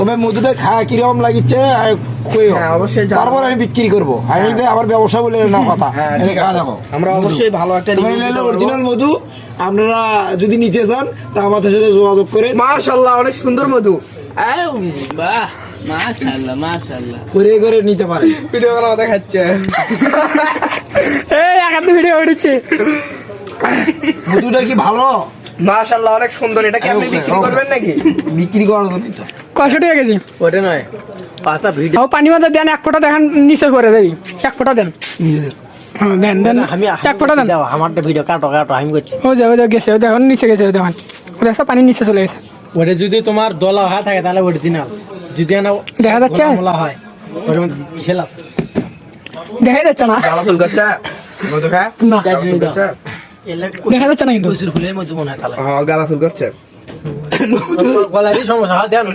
তবে মধুটা খাওয়া কিরকম লাগিচ্ছে অবশ্যই তারপর আমি বিক্রি করবো। আমি আমার ব্যবসা বলে না কথা। দেখো আমরা অবশ্যই ভালো একটা অরিজিনাল মধু। আপনারা যদি নিতে চান তা আমাদের সাথে যোগাযোগ করে। মাশাআল্লাহ, অনেক সুন্দর মধু। বাহ, মাশাআল্লাহ মাশাআল্লাহ, করে করে নিতে পারে। ভিডিও করা দেখাচ্ছে, এই একান্ত ভিডিও উঠছে। মধুটা কি ভালো? মাশাআল্লাহ, অনেক সুন্দর। এটা কি আপনি বিক্রি করবেন নাকি? বিক্রি করার জন্য তো। কয়শো টাকা কেজি? ওটা নয়, পাঁচটা ভিডিও। ও পানি মধ্যে দেন, এক ফোঁটা দেখেন নিচে করে দেই, এক ফোঁটা দেন। হ্যাঁ দেন দেন, এক ফোঁটা দেন। আমারটা ভিডিও কাটো আমি করছি। ও যাও গেছে, ও দেখুন নিচে গেছে, ও দেখুন দেখো পানি নিচে চলে গেছে। ওটা যদি তোমার দলা হয় থাকে তাহলে অরিজিনাল, যদি না দেখা যাচ্ছে, বলা হয় ওটার মধ্যে বিশাল আছে। দেখা যাচ্ছে না, গালাসুল করছে মধু খা না করছে, দেখা যাচ্ছে না কিন্তু। ফুলে মধু মনে হয় তাহলে। হ্যাঁ, গালাসুল করছে, গলারই সমস্যা হয় দেন।